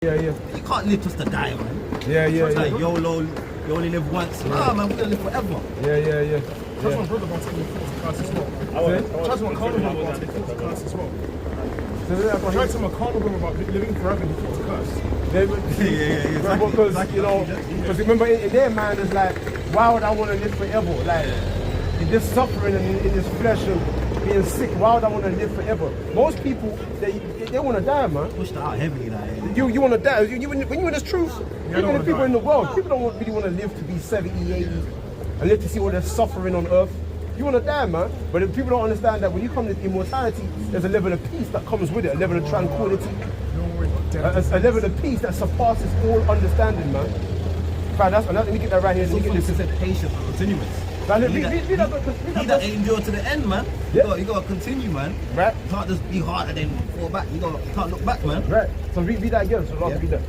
Yeah, yeah. You can't live just to die, man. Yeah, yeah, It's yeah. like YOLO, you only live once. Nah, man, we're gonna live forever. Yeah, yeah, yeah. Trust my brother about taking thoughts to class as well. Trust my carnival about taking thoughts to class as well. I tried to tell my carnival about living forever and he thought to curse. Yeah, because you know, because remember in their mind it's like, why would I want to live forever? Like in this suffering and in this flesh and being sick, why would I want to live forever? Most people they want to die, man. Pushed out heavily, like. You want to die. When you're in this truth, even the people in the world, people don't really want to live to be 70, 80 and live to see all the suffering on earth. You want to die, man. But if people don't understand that when you come to immortality, there's a level of peace that comes with it, a level of tranquility, a level of peace that surpasses all understanding, man. Right, let me get that right here. So this is patient and continuous. He that endure to the end, man. You gotta continue, man. Right. You can't just be hard and then fall back. You can't look back, man. Right. So read that again. So read that.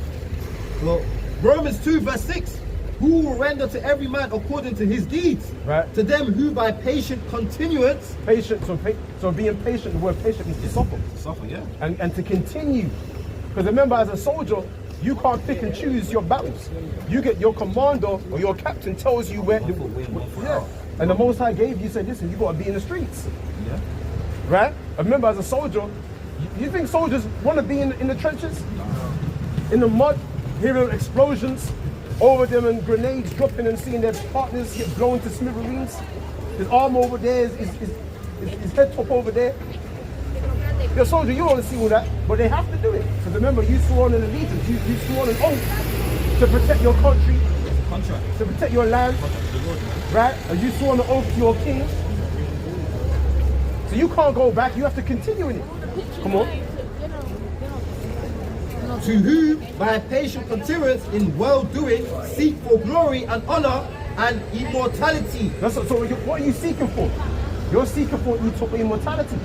Well, Romans 2 verse 6. Who will render to every man according to his deeds? Right. To them who by patient continuance. Patient. So being patient. The word patient means to suffer. Suffer, yeah. And to continue. Because remember, as a soldier, you can't pick and choose your battles. You get your commander or your captain tells you where. Yeah. And the Most High gave you, said, listen, you got to be in the streets. Yeah. Right? And remember, as a soldier, you think soldiers want to be in the trenches? In the mud, hearing explosions over them and grenades dropping and seeing their partners get blown to smithereens. His arm over there, his head top over there. You're a soldier, you don't want to see all that, but they have to do it. Because remember, you swore on an allegiance, you swore on an oath to protect your country, Contract. to protect your land, right? And you swore on an oath to your king. So you can't go back, you have to continue in it. Come on. To who by patient continuance in well-doing seek for glory and honor and immortality. So what are you seeking for? You're seeking for immortality.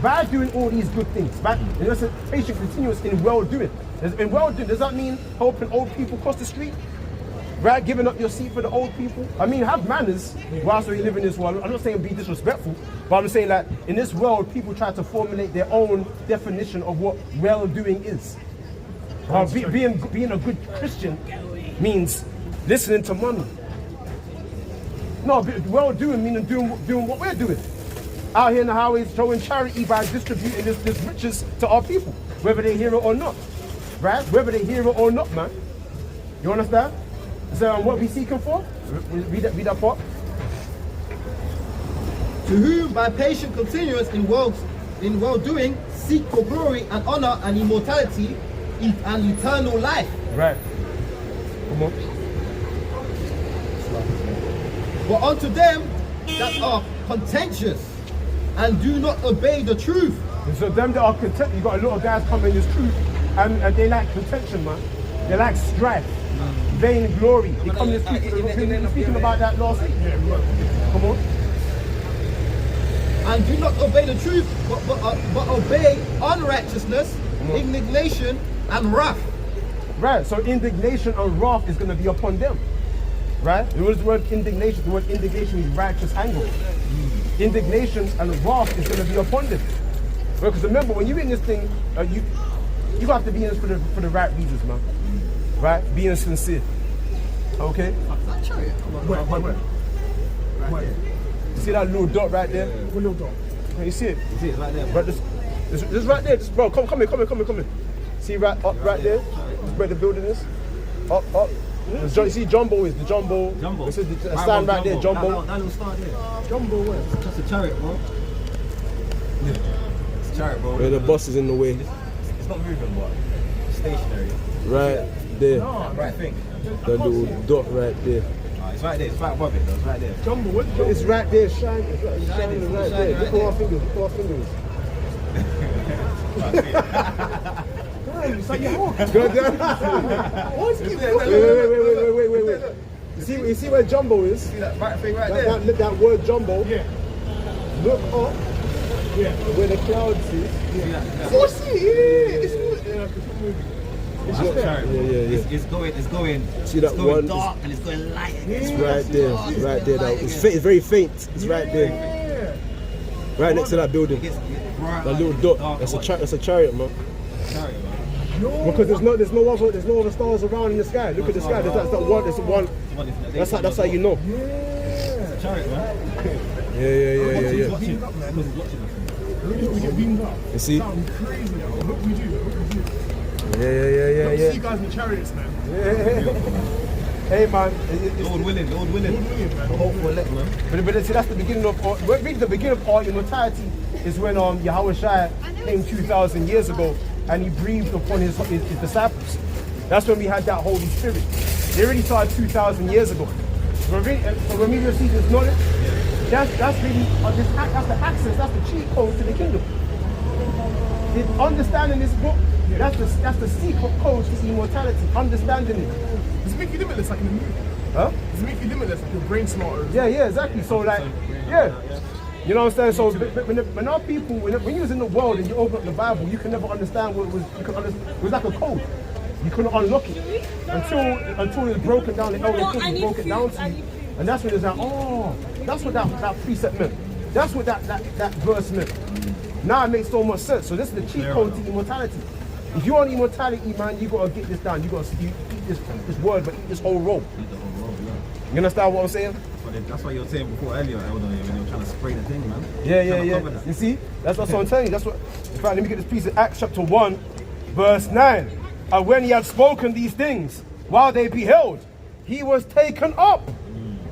By doing all these good things, that's a patient continuous in well-doing. In well-doing, does that mean helping old people cross the street? Right, giving up your seat for the old people? I mean, have manners whilst we live in this world. I'm not saying be disrespectful, but I'm saying that in this world, people try to formulate their own definition of what well-doing is. Being a good Christian means listening to mommy. No, well-doing meaning doing what we're doing. Out here in the highways showing charity by distributing this riches to our people, whether they hear it or not. Right? Whether they hear it or not, man. You understand? So what we seeking for? Read that part. To whom by patient continuance in well-doing seek for glory and honor and immortality and eternal life. Right. Come on. But unto them that are contentious and do not obey the truth. And so them that are content, you got a lot of guys coming in this truth and they like contention, man. They like strife, vain glory. They come in this truth. We were speaking about that last week. Come on. And do not obey the truth, but obey unrighteousness, indignation, and wrath. Right, so indignation and wrath is going to be upon them. Right? What is the word indignation? The word indignation is righteous anger. Indignation and wrath is going to be upon them. Because remember, when you're in this thing, you have to be in this for the right reasons, man. Right? Being sincere. Okay? Where? You see that little dot right there? What little dot? You see it? You see it right there. Right, this right there. Bro, come here. See right up right there? Where the building is? Up. You see Jumbo is the Jumbo. This is the stand right there, Jumbo. That little star there. Jumbo where? That's a chariot, bro. Yeah. It's a chariot, bro. Where the bus is in the way. It's not moving, but it's stationary. Right there. Right thing. The little dot right there. It's right there. It's right above it, though. It's right there. Jumbo, what? It's right there, shining. It's shining right there. Look at our fingers. It's like your hawk. Wait. You see where Jumbo is? See that right thing right there? That word Jumbo. Yeah. Look up. Yeah. Where the clouds is. Oh, see, it's moving. It's just chariot, bro. Yeah. It's going. See that it's going one? dark and it's going light. It's right there. It's right there. It's very faint. It's right there. Yeah. Right next to that building. It gets bright, That little dot. That's a chariot, man. Chariot, man. Because there's no other stars around in the sky. Look at the sky. That's the one. That's the one. That's how you know. It's a chariot, man. Yeah. Watching up, man. We get beamed up. You see? Sound crazy. Look, we do. Yeah. See you guys in the chariots, man. Hey man, Lord willing, man. hope for elect, man. but see that's the beginning of our immortality is when Yahweh Shai came 2,000 years ago and he breathed upon his disciples. That's when we had that Holy Spirit. They already started 2,000 years ago. So when we receive this knowledge, that's really that's the access, that's the cheat code to the kingdom. Understanding this book, that's the secret code to immortality. Understanding it. Does it make you limitless like in the movie? Huh? Does it make you limitless like your brain smarter? Yeah, exactly. So like, you know what I'm saying? So when our people, when you was in the world and you open up the Bible, you can never understand what it was. It was like a code. You couldn't unlock it until it was broken down. The elder broke it down to you, and that's when it's like, oh, that's what that precept meant. That's what that verse meant. Now it makes so much sense. So this is the cheat code to immortality. If you want immortality, man, you gotta get this down. You gotta eat this word, but eat this whole roll. You understand what I'm saying? That's what you were saying before earlier, Elder, when you were trying to spray the thing, man. Yeah. You see? That's what I'm telling you. That's what. In fact, let me get this piece of Acts chapter 1, verse 9. And when he had spoken these things, while they beheld, he was taken up,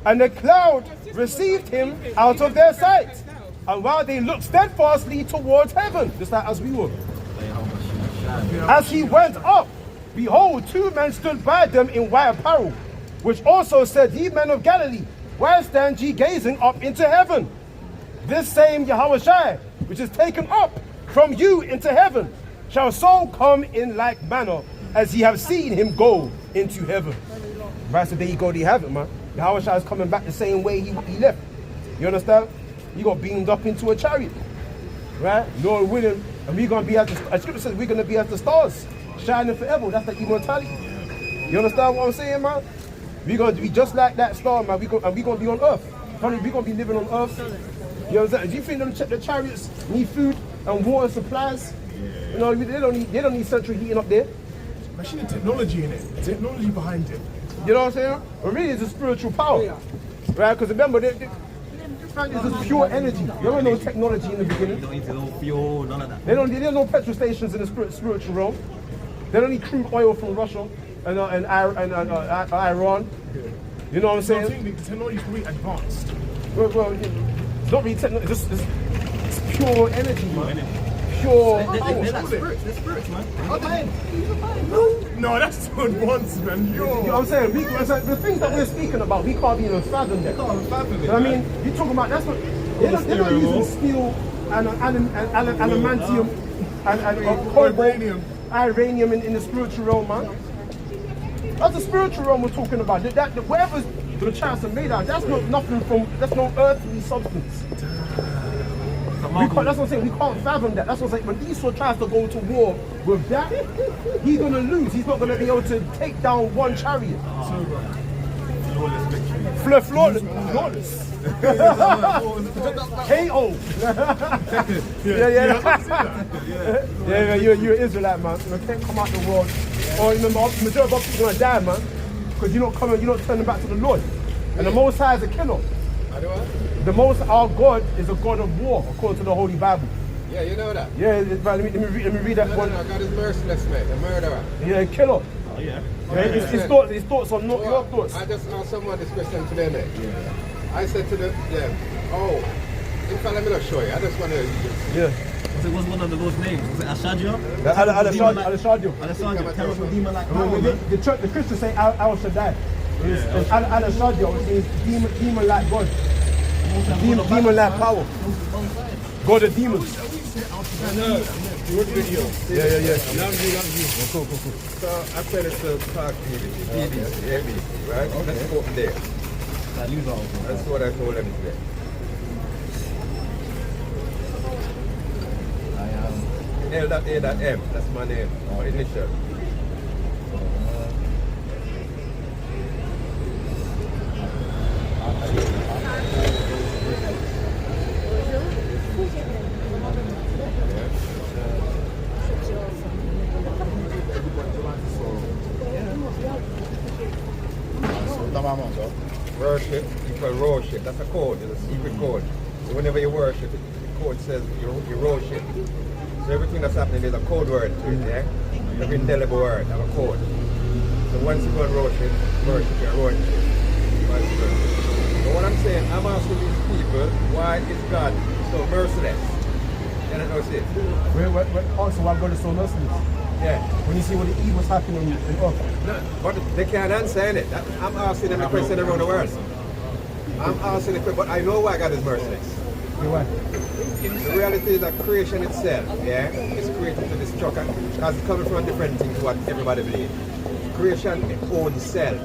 and the cloud received him out of their sight. And while they looked steadfastly towards heaven, just like as we were. As he went up, behold, two men stood by them in white apparel, which also said, Ye men of Galilee, why stand ye gazing up into heaven? This same Yahweh Shai, which is taken up from you into heaven, shall so come in like manner as ye have seen him go into heaven. Right, so there you go, there you have it, man. Yahweh Shai is coming back the same way he left. You understand? He got beamed up into a chariot. Right? Lord willing, and we're going to be as the scripture says, we're going to be as the stars, shining forever. That's the immortality. You understand what I'm saying, man? We're going to be just like that star, man. We're going to be on earth. We're going to be living on earth. You know what I'm saying? Do you think the chariots need food and water supplies? You know, they don't need central heating up there. Imagine the technology in it. The technology behind it. You know what I'm saying? But really, it's a spiritual power. Right? Because remember, it's just pure energy. There was no technology in the beginning. You don't need no fuel, none of that. There's no petrol stations in the spiritual realm. They don't need crude oil from Russia and Iran. You know what I'm saying? I think the technology is really advanced. Well, it's not really technology. It's pure energy, man. Pure power. They're spirits, man. No, that's too advanced, man. You know what I'm saying? The things that we're speaking about, we can't even fathom that. I mean, you're talking about, that's what, they're not using steel and adamantium and iranium in the spiritual realm, man. That's the spiritual realm we're talking about. Whatever the chariots are made out, that's that's no earthly substance. That's what I'm saying, we can't fathom that. That's what I'm saying. When Esau tries to go to war with that, he's going to lose. He's not going to be able to take down one chariot. Flawless. KO. Yeah, you're an Israelite, man. You can't come out the world. Or remember, the majority of us are going to die, man. Because you're not turning back to the Lord. And the Most High is a killer. Our God is a God of war, according to the Holy Bible. Yeah, you know that. Yeah, let me read that one. God is merciless, mate, a murderer. Yeah, killer. Oh, yeah. His thoughts are not your thoughts. I just asked someone this question today, mate. Yeah. I said to them, oh, in fact, let me not show you. I just want to. Yeah. What's one of the Lord's names? Was it Ashadio? Al-Shadio. Terrible demon like power, man. The Christians say Al-Shaddai. It's Al-Shadio, which means demon like God. Demon like power. God of demons. Good video. Yeah. Love you. Cool. So I said it's a park TV, right? Okay. Let's go up there. That's what I told them today. L.A.M. That's my name, or initial. Worship equals worship. That's a code. It's a secret code. So whenever you worship, the code says you worship. So everything that's happening, there's a code word to it, yeah? Every indelible word have a code. So once you go and worship, you're worship. But what I'm saying, I'm asking these people, why is God so merciless? You don't know what it is. Also, why God is so merciless? Yeah. When you see what the evil's happening in earth. No, but they can't answer it. I'm asking them a question around the world. I'm asking the question, but I know why God is merciless. Why? The reality is that creation itself, yeah, is created to destruct, because it's coming from a different thing to what everybody believes. Creation, its own self,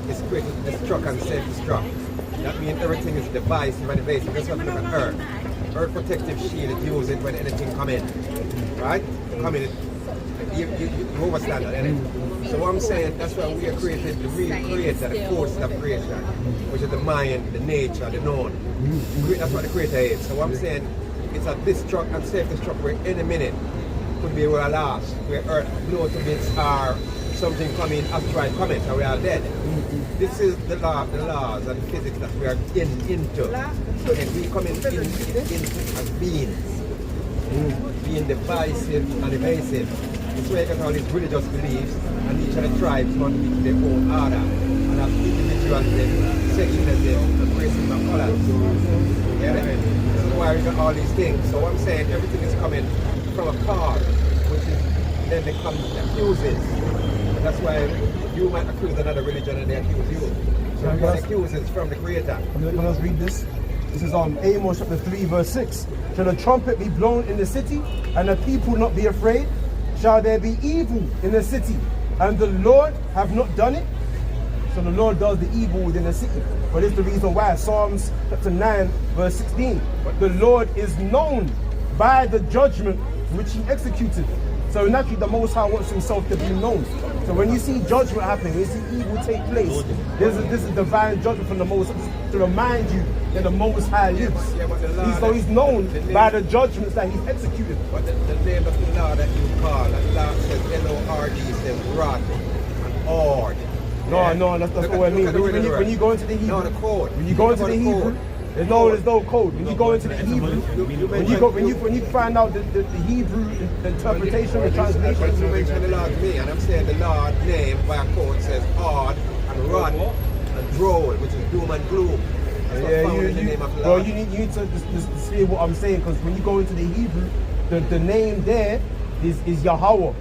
is created to destruct and self-destruct. That means everything is divisive and evasive. Just look at Earth. Earth protective shield, it uses it when anything come in. Right? Come in, you overstand that, innit? So what I'm saying, that's why we are created, the real creator, the force of creation, which is the mind, the nature, the known. That's what the creator is. So what I'm saying, it's a destruct and self-destruct where any minute could be where lost, where Earth blow to bits or something coming, asteroid coming, so we are dead. This is the laws and the physics that we are into. And we come into as beings. Being divisive and evasive. It's where you get all these religious beliefs, and each of the tribes want to be their own order, and have individualism, sectionalism, and racism and colors. Yeah, this is why we got all these things. So what I'm saying, everything is coming from a cause, which is then becomes accuses. And that's why you might accuse another religion and they accuse you. So what accuses from the Creator. Let us read this. This is on Amos chapter 3 verse 6. Shall a trumpet be blown in the city, and the people not be afraid? Shall there be evil in the city, and the Lord have not done it? So the Lord does the evil within the city. But it's the reason why. Psalms chapter 9 verse 16. The Lord is known by the judgment which he executed. So naturally the Most High wants himself to be known. So when you see judgment happening, when you see evil take place, this is divine judgment from the Most High to remind you that the Most High lives. So he's known by the judgments that he's executed. But the name of the law that you call, that law says L-O-R-D, says rod and ord. No, that's what I mean. When you go into the Hebrew, no, the code. When you go into the Hebrew, there's no code. When you go into the Hebrew, when you find out the Hebrew interpretation, the translation. You mentioned the Lord to me, and I'm saying the Lord name by a code says odd and rod and droll, which is doom and gloom. Yeah, you need to just see what I'm saying, because when you go into the Hebrew, the name there is Yahweh.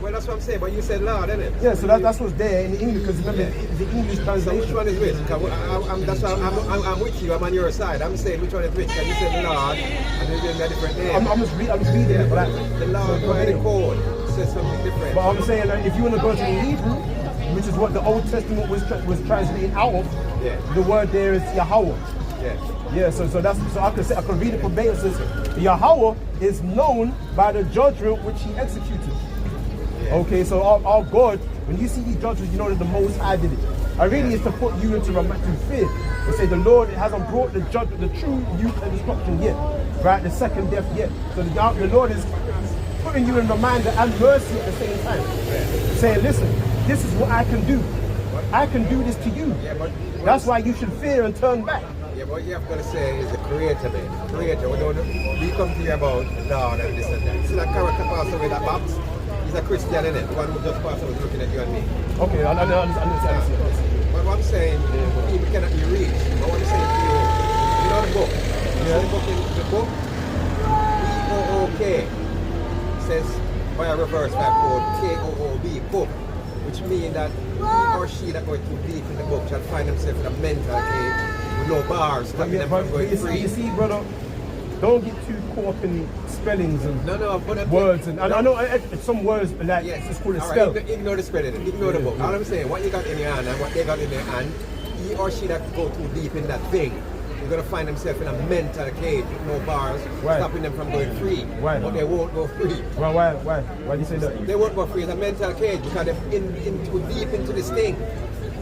Well, that's what I'm saying, but you said Lord, isn't it? Yeah, so that's what's there in the English, because remember, the English translation. So which one is which? I'm with you, I'm on your side. I'm saying which one is which, because you said Lord, and you're giving a different name. I'm just reading it, but the Lord by the code says something different. But I'm saying that if you want to go to the Hebrew, which is what the Old Testament was translated out of, the word there is Yahweh. Yeah, so I can read it verbatim. It says Yahweh is known by the judgment which he executed. Okay, so our God, when you see these judgments, you know that the Most High did it. Really is to put you into fear. They say the Lord hasn't brought the true youth and destruction yet, right? The second death yet. So the Lord is putting you in reminder and mercy at the same time. Saying, listen, this is what I can do. I can do this to you. That's why you should fear and turn back. Yeah, but what you have got to say is the Creator, man. Creator. We come to hear about Lord and this and that. See that character pass away, that box? He's a Christian, isn't it? The one who just passed away looking at you and me. Okay, I understand. But what I'm saying, people cannot be reached. But what I'm saying to you, you know the book? Yeah. The book, B-O-O-K, says by a reverse by code K-O-O-B, book, which means that he or she that going too deep in the book shall find themselves in a mental cage with no bars stopping them from going free. You see, brother, don't get too caught up in spellings and words. And I know some words like it's called a spell. Ignore the spelling, ignore the book. All I'm saying, what you got in your hand and what they got in their hand, he or she that go too deep in that thing, you're going to find themselves in a mental cage with no bars, stopping them from going free. Why? But they won't go free. Why? Why do you say that? They won't go free. It's a mental cage because they're in too deep into this thing.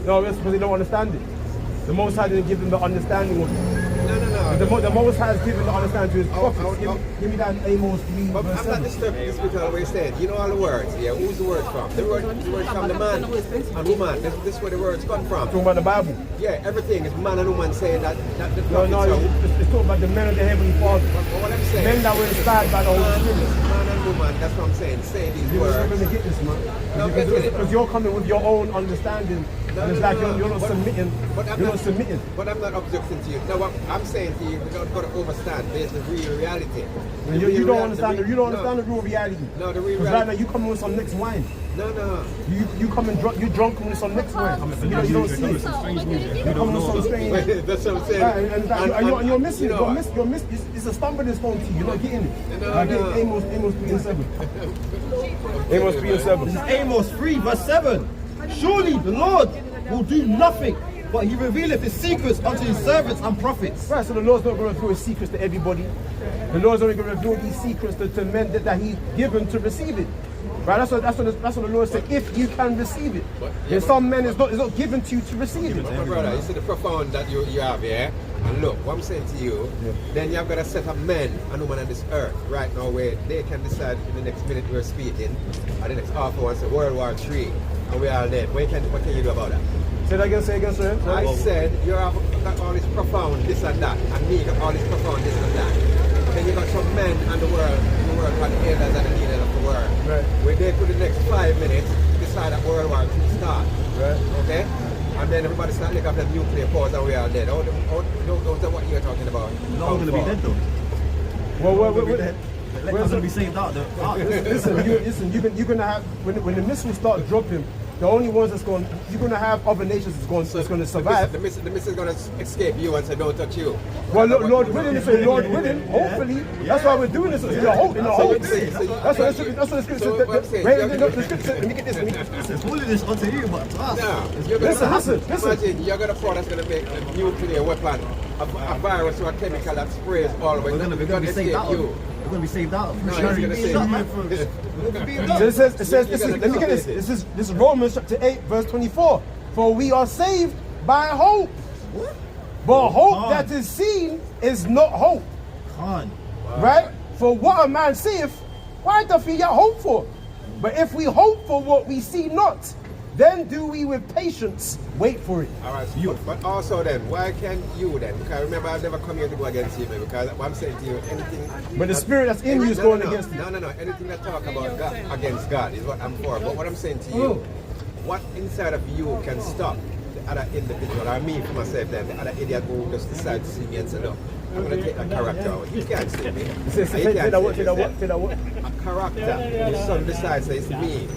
No, that's because they don't understand it. The Most High didn't give them the understanding of it. No. The Most High has given the understanding to his prophets. Give me that Amos 3 But verse I'm not 7. disputing what you're saying. You know all the words. Yeah, who's the word from? The word from the man and woman. This is where the words come from. Talking about the Bible. Yeah, everything is man and woman saying that the No, prophets it's talking about the men of the Heavenly Father. But what I'm saying, Men that were inspired by the Holy Spirit. man and woman, that's what I'm saying. Say these You're not words. going to get this, man. No, Because you're coming with your own understanding. And it's like you're not submitting. You're not submitting. But I'm not objecting to you. No, what I'm saying to you, you've got to understand there's the real reality. You don't understand the real reality. No, the real Because right reality. now you come with some next wine. No. You come and you drunk with some next wine. You don't see it. You come with some strange. That's what I'm saying. And you're missing. you know, You're missing. It's a stumbling stone to you. You're not getting it. No. Amos 3 and 7. Amos 3 and 7. This is Amos 3 verse 7. Surely the Lord will do nothing, but he revealeth his secrets unto his servants and prophets. Right, so the Lord's not going to reveal his secrets to everybody. The Lord's only going to reveal these secrets to men that he's given to receive it. Right, that's what the Lord said, if you can receive it. There's some men it's not given to you to receive it. But my brother, you see the profound that you have, yeah? And look, what I'm saying to you, then you've got a set of men and women on this earth right now where they can decide in the next minute we're speaking, or the next half hour, say World War III, and we are dead. What can you do about that? Say again, sir. I said you have got all this profound this and that, and me got all this profound this and that. Then you got some men and the world called the elders and the leaders of the world. Right. Where they could in the next 5 minutes decide that World War II start. Right. Okay? And then everybody start looking after nuclear pause and we are dead. Those are what you're talking about. We're all going to be dead though. Well, We're going to be saved out the listen, you're gonna have when the missiles start dropping, the only ones you're gonna have other nations that's going to survive. The missile is going to escape you and say don't touch you. Well, Lord willing, hopefully, that's why we're doing this. In the hope. That's what the scripture says. The scripture. Let me get this. It's holding this onto you, but to us. No, Listen. Imagine you're going to pour that's going to make a nuclear weapon, a virus or a chemical that sprays all the way. We're going to be saved out. We're going to be saved out. No, it's going to save So it says, listen, let me get this. This is Romans chapter 8, verse 24. For we are saved by hope. What? But hope that is seen is not hope. Right? For what a man seeth, why doth he yet hope for? But if we hope for what we see not, then do we with patience wait for it. All right, but also then, why can't you then? Because remember, I've never come here to go against you, man, because what I'm saying to you, anything... But the spirit that's in you is going against you. No. Anything that talk about God, against God is what I'm for. But what I'm saying to you, what inside of you can stop the other individual, or me for myself then, the other idiot who just decide to see me and say, no, I'm going to take that character out. You can't see me. Say that what? A character, the son decides that it's me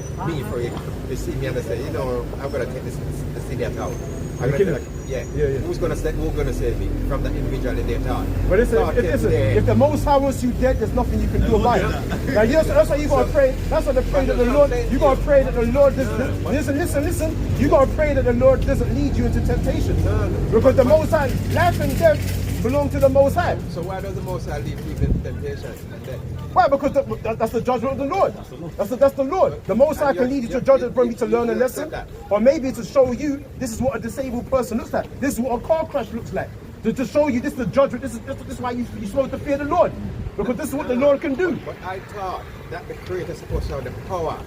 for you. They see me and they say, you know, I'm going to take this idiot out. Who's going to save me from the individual in their thought? But if the Most High wants you dead, there's nothing you can do about it. Now, that's why you got to pray. That's why the pray that the Lord. You got to pray that the Lord. Listen. You got to pray that the Lord doesn't lead you into temptation. Because the Most High, life and death belong to the Most High. So why does the Most High lead people in temptation and death? Why? Because that's the judgment of the Lord. That's the Lord. The Most High can lead you to judgment for me to learn a lesson, or maybe to show you this is what a disabled person looks like. This is what a car crash looks like. To show you this is the judgment. This is why you're supposed to fear the Lord, because this is what the Lord can do. But I thought that the Creator is supposed to have the power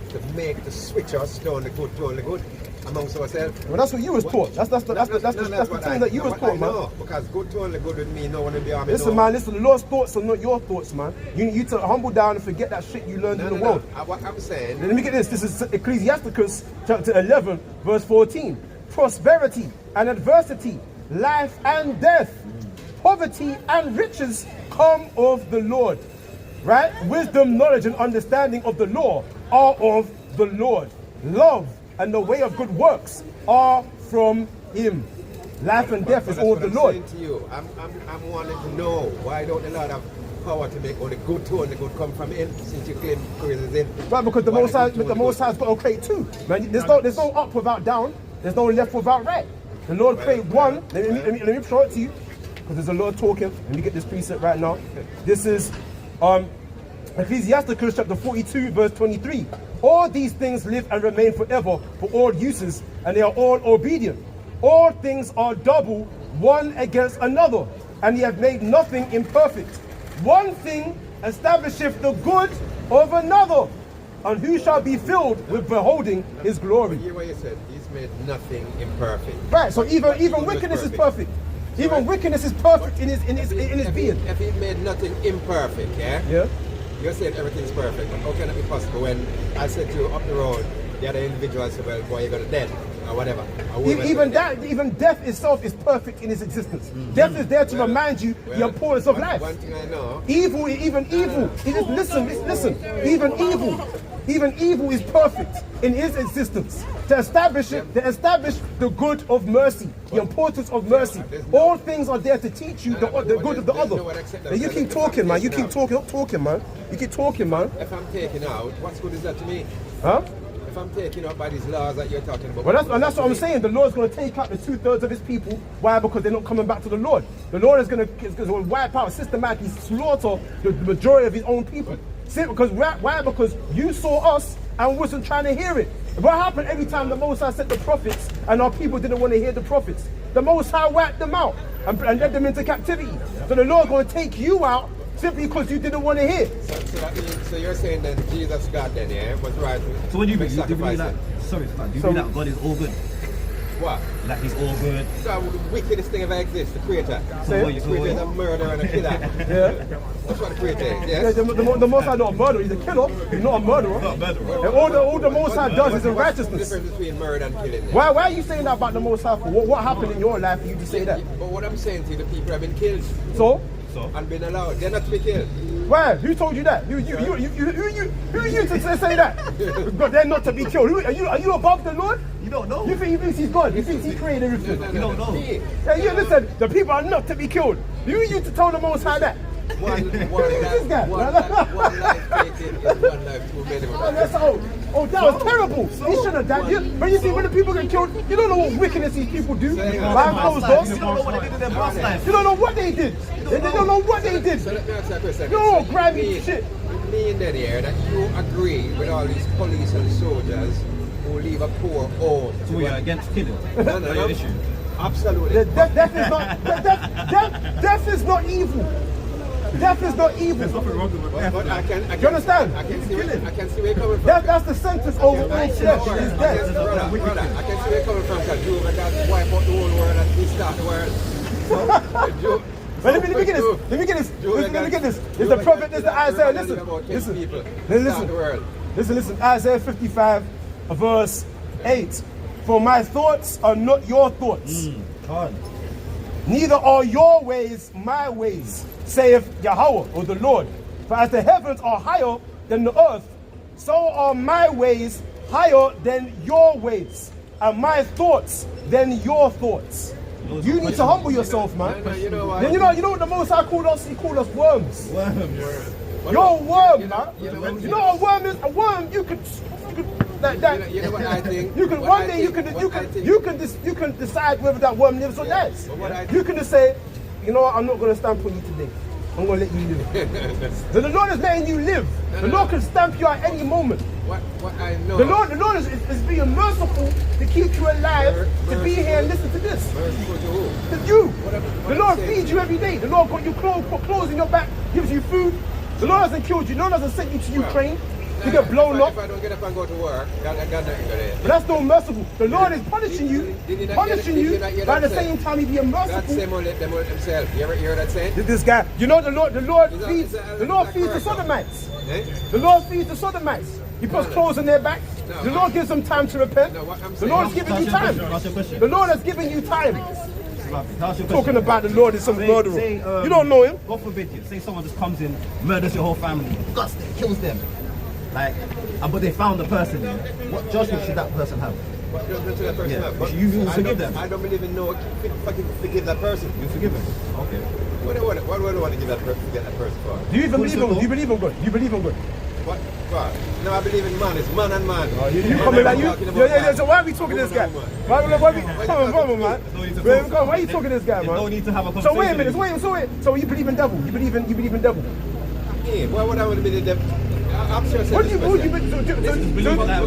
to switch us to the good amongst ourselves. Well, that's what you was taught. That's the thing that you was taught, man. No, because good to only good with me, no one will be army. Listen, man, the Lord's thoughts are not your thoughts, man. You need to humble down and forget that shit you learned in the world. What I'm saying... Let me get this. This is Ecclesiasticus chapter 11, verse 14. Prosperity and adversity, life and death, poverty and riches come of the Lord. Right? Wisdom, knowledge, and understanding of the law are of the Lord. Love and the way of good works are from Him. Life and death is all of the Lord. I'm saying to you, I'm wanting to know why don't the Lord have power to make only good to only good come from Him, since you claim praise is in? Right, because the Most High's got to create two. Man, there's no up without down. There's no left without right. The Lord created one. Let me show it to you, because there's a Lord talking. Let me get this precept right now. This is Ecclesiasticus chapter 42, verse 23. All these things live and remain forever for all uses, and they are all obedient. All things are double, one against another. and he hath made nothing imperfect. One thing establisheth the good of another, and who shall be filled with beholding his glory? You hear what you said? He's made nothing imperfect. Right, so even wickedness is perfect. Even wickedness is perfect in his being. If he made nothing imperfect, yeah? Yeah. You're saying everything's perfect. How can that be possible when I said to you up the road, the other individual said, well, boy, you're going to dead, or whatever. Even death itself is perfect in its existence. Death is there to remind you the importance of life. One thing I know. Evil. Listen. Even evil is perfect in its existence to establish the good of mercy, the importance of mercy. All things are there to teach you the good of the other. And you keep talking, man. You keep talking, man. You keep talking, man. If I'm taken out, what's good is that to me? Huh? If I'm taken out by these laws that you're talking about. Well, that's what I'm saying. The Lord's going to take out the 2/3 of his people. Why? Because they're not coming back to the Lord. The Lord is going to wipe out, systematically slaughter the majority of his own people. See, because why? Because you saw us and wasn't trying to hear it. What happened every time the Most High sent the prophets and our people didn't want to hear the prophets? The Most High wiped them out and led them into captivity. So the Lord's going to take you out simply because you didn't want to hear. So you're saying that Jesus, God, then, yeah, was right. So when you believe that, do you believe that God is all good? What? Like he's all good? God, the wickedest thing ever exists, the Creator. So The Creator is a murderer and a killer. Yeah. That's what the Creator is, Yeah, yes? the Most High not a murderer. He's a killer. He's not a murderer. Not a murderer. And all the Most High does is in What's the righteousness. difference between murder and killing? Then? Why are you saying that about the Most High? What happened in your life for you to say that? But what I'm saying to you, the people have been killed So? and been allowed. They're not to be killed. Why? Who told you that? Who are you to say that? But they're not to be killed. Are you above the Lord? You don't know. You think he thinks he's God? He thinks he created everything. You don't know. Yeah, you listen. The people are not to be killed. Who are you to tell the Most High that? One This guy. life taken is one life too many. Oh, that was terrible. He shouldn't have done it. But you see, when the people get killed, you don't know what wickedness these people do. Behind closed doors. You don't know what they did in their past life. You don't know what they did. They don't know what they did. So let me ask you a question. No, grimy shit. Me and that here, that you agree with all these police and soldiers who leave a poor home. So we are against killing. No. That's your issue. Absolutely. Death is not evil. Death is not evil. There's nothing wrong with But You understand? I can see where you're coming from. That's the sentence over all flesh. Is death. Brother, I can see where you're coming from. Because Job can wipe out the whole world and restart the world. But let me get this. It's the prophet, it's the Isaiah. Listen. Isaiah 55, verse 8. For my thoughts are not your thoughts. Neither are your ways my ways, saith Yahweh, or the Lord. For as the heavens are higher than the earth, so are my ways higher than your ways, and my thoughts than your thoughts. You need to humble yourself, man. You know what? Then you know what the Most High called us? He called us worms. You're a worm, man. You know what a worm is? A worm, you could like that. You know what I think? You can one day you can decide whether that worm lives or dies. You can just say, you know what, I'm not going to stamp on you today. I'm going to let you live. So the Lord is letting you live. The Lord can stamp you at any moment. What I know. The Lord is being merciful to keep you alive, to be here and listen to this. Merciful to who? To you. The Lord feeds you every day. The Lord got you put clothes in your back, gives you food. The Lord hasn't killed you. The Lord hasn't sent you to Ukraine to get blown up. If I don't get up and go to work, God nothing to do. But that's not merciful. The Lord is punishing you by the same time He being God merciful. say more let them hurt themselves. You ever hear that saying? This guy, you know the Lord feeds the Sodomites. Eh? The Lord feeds the Sodomites. He puts clothes on their back. The Lord gives them time to repent. The Lord is giving you time. The Lord has given you time. Talking about the Lord is some murderer. You don't know him. God forbid you. Say someone just comes in, murders your whole family, guts them, kills them. Like, but they found the person. What judgment should that person have? What judgment should that person have? But You forgive them. I don't believe in forgive that person. You forgive them. Okay. What do I want to give that person, forget that person for? Do you even believe him? Do you believe in God? Do you believe in God? What? No, I believe in man. It's man and man. You coming like you? Yeah. So why are we talking to this guy? Why come on, man? Why are you talking to this guy, man? No need to have a conversation. So wait a minute. So you believe in devil? You believe in devil? Yeah. Why would I want to be the devil? I'm sure I said What do this you question. believe? believe that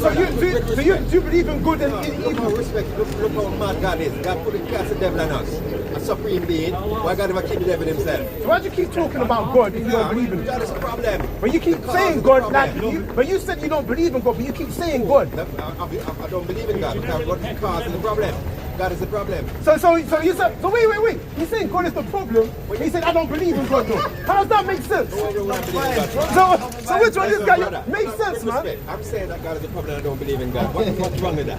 So you do believe in good and Look evil? how respect, look how mad God is. God put the cast of devil on us. A supreme being. Why God never keep the devil himself? So why do you keep talking about God if you don't believe in it? God is a problem. But you keep The cause saying is the God, problem. but you said you don't believe in God, but you keep saying God. I don't believe in God. Because what causes the problem? God is the problem. So you said, so wait. He's saying God is the problem. He said I don't believe in God though. How does that make sense? So which one is God? Makes sense, man. I'm saying that God is the problem and I don't believe in God. What's wrong with that?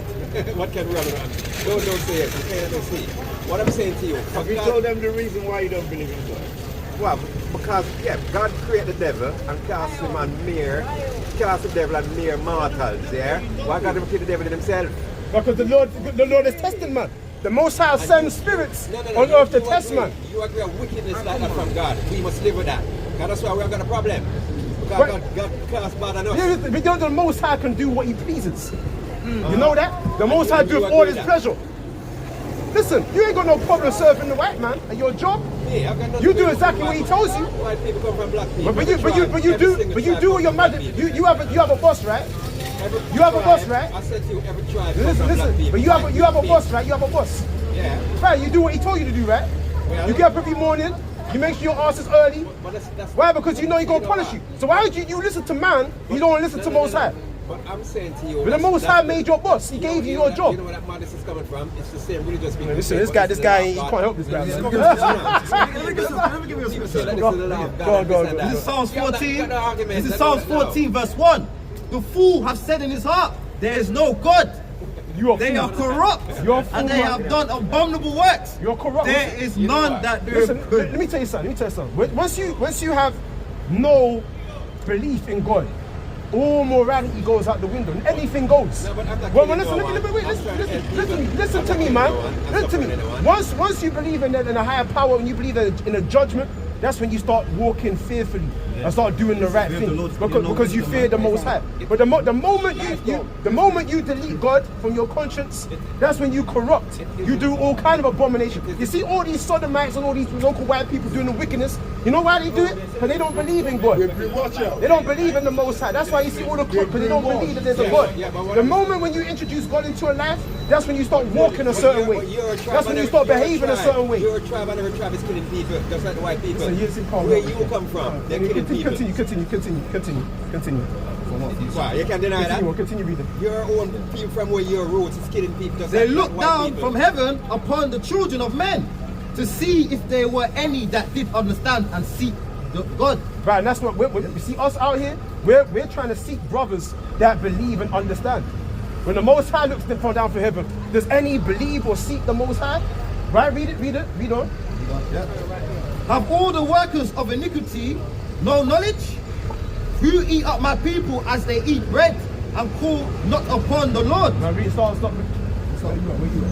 What can wrong with that? Don't say it. I'm saying I don't see. What I'm saying to you. Have you told them the reason why you don't believe in God? Well, because God created the devil and cast him on cast the devil on mere mortals, yeah? Why God never create the devil in himself? Because the Lord is testing man. The Most High sends spirits on earth to test man. You agree with wickedness like that from God. We must live with that. God, that's why we have got a problem. Because God cast bad on us. But you know the Most High can do what He pleases. You know that? The Most High doeth all His pleasure. Listen, you ain't got no problem serving the white man at your job. Yeah, I've got nothing You to do with exactly what he tells you. White people come from black people. But you do what your mother. You have a boss, right? You have a boss, right? I said to you, every tribe comes from black Listen. people. But you have a boss, right? You have a boss. Yeah. Right, you do what he told you to do, right? You get up every morning, you make sure your ass is early. But that's Why? Because you know he's going to punish you. So why would you listen to man, you don't want to listen to Most High? But I'm saying to you... But the Most High made your boss. He gave you your job. You know where that madness is coming from? It's the same religious people. Listen, this guy, he can't help this guy. Let me give you a specific. Go on. This is Psalms 14. This is Psalms 14, verse 1. The fool have said in his heart, there is no God. They are corrupt, and they have done abominable works. You're corrupt. There is none that do good. Let me tell you something. Once you have no belief in God, all morality goes out the window. And anything goes. Listen to me, man. Listen to me. Once you believe in a higher power and you believe in a judgment, that's when you start walking fearfully and start doing the right thing because you fear the Most High. But the moment you delete God from your conscience, that's when you corrupt. You do all kind of abomination. You see all these sodomites and all these local white people doing the wickedness. You know why they do it? Because they don't believe in God. They don't believe in the Most High. That's why you see all the crook, because they don't believe that there's a God. The moment when you introduce God into a life, that's when you start walking a certain way. That's when you start behaving a certain way. Your tribe and every tribe is killing people, just like the white people. Where Where you come from, they're killing people. Continue. Why? You can't deny that. Continue reading. Your own people from where your roots is killing people. Just They like looked white down people. from heaven upon the children of men to see if there were any that did understand and seek God. Right, and that's what you see us out here. We're trying to seek brothers that believe and understand. When the Most High looks down from heaven, does any believe or seek the Most High? Right, read on. Have all the workers of iniquity no knowledge? Who eat up my people as they eat bread and call not upon the Lord? Now read, stop. Where you at?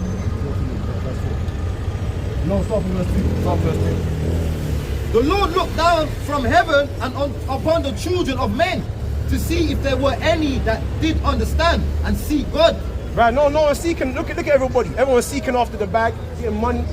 No, stop from verse 2. Stop verse 2. The Lord looked down from heaven and upon the children of men to see if there were any that did understand and seek God. Right, no one's seeking. Look at everybody. Everyone's seeking after the bag, getting money.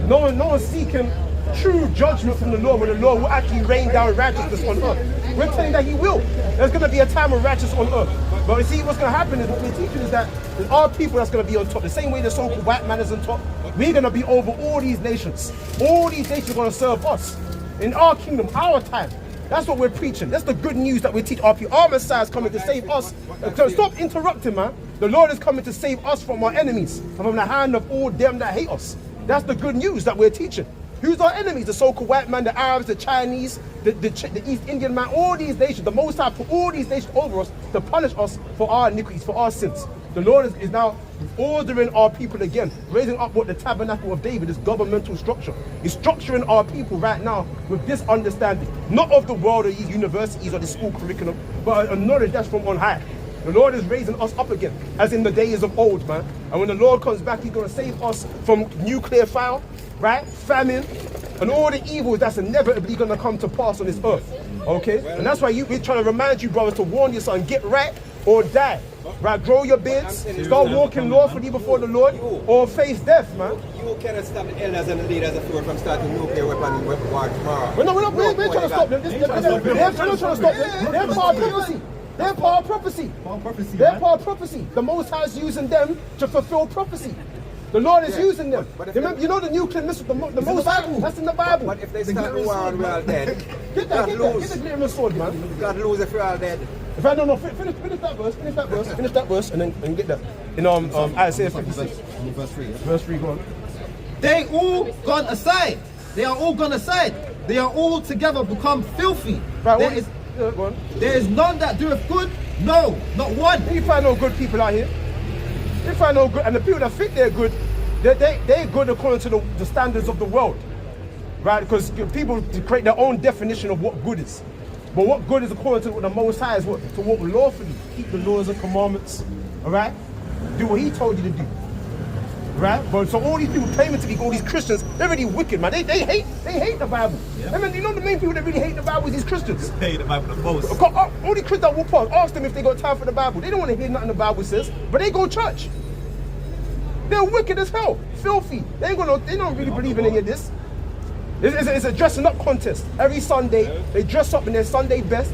No one's seeking true judgment from the Lord, when the Lord will actually rain down righteousness on earth. We're telling that He will. There's going to be a time of righteousness on earth. But you see, what's going to happen is what we're teaching is that there's our people that's going to be on top. The same way the so-called white man is on top, we're going to be over all these nations. All these nations are going to serve us in our kingdom, our time. That's what we're preaching. That's the good news that we teach our people. Our Messiah is coming to save us. So stop interrupting, man. The Lord is coming to save us from our enemies and from the hand of all them that hate us. That's the good news that we're teaching. Who's our enemies? The so-called white man, the Arabs, the Chinese, the East Indian man, all these nations. The Most High put all these nations over us to punish us for our iniquities, for our sins. The Lord is now ordering our people again, raising up what the tabernacle of David, this governmental structure. He's structuring our people right now with this understanding, not of the world or these universities or the school curriculum, but a knowledge that's from on high. The Lord is raising us up again, as in the days of old, man. And when the Lord comes back, He's going to save us from nuclear fire, right? Famine, and all the evils that's inevitably going to come to pass on this earth. Okay? And that's why we're trying to remind you, brothers, to warn you, son, get right or die. Right, grow your beards, start walking lawfully before the Lord, or face death, man. You cannot stop the elders and the leaders of the world from starting nuclear weapon war tomorrow. We're not trying to stop them. They're not trying to stop them. They're part of prophecy. They're part of prophecy. They're part of prophecy. The Most High is using them to fulfill prophecy. The Lord is using them. Remember, you know the nuclear missile, the Most High, that's in the Bible. But if they start the war and we're all dead, Get the glittering sword, man. God lose if we're all dead. If I don't know, finish that verse, and then get that. In Isaiah 56. Verse 3. Verse 3, go on. They all gone aside. They are all gone aside. They are all together become filthy. Right, There is none that doeth good. No, not one. You find no good people out here. You find no good, and the people that think they're good, they're good according to the standards of the world, right? Because people create their own definition of what good is. But what good is according to what the Most High is, to walk lawfully, keep the laws and commandments, all right? Do what He told you to do, right? But so all these people claiming to be all these Christians, they're really wicked, man. They hate the Bible. Yeah. I mean, you know the main people that really hate the Bible is these Christians. They hate the Bible the most. All these Christians that walk past, ask them if they got time for the Bible. They don't want to hear nothing the Bible says, but they go to church. They're wicked as hell, filthy. They don't really believe in any of this. It's a dressing up contest. Every Sunday, they dress up in their Sunday best.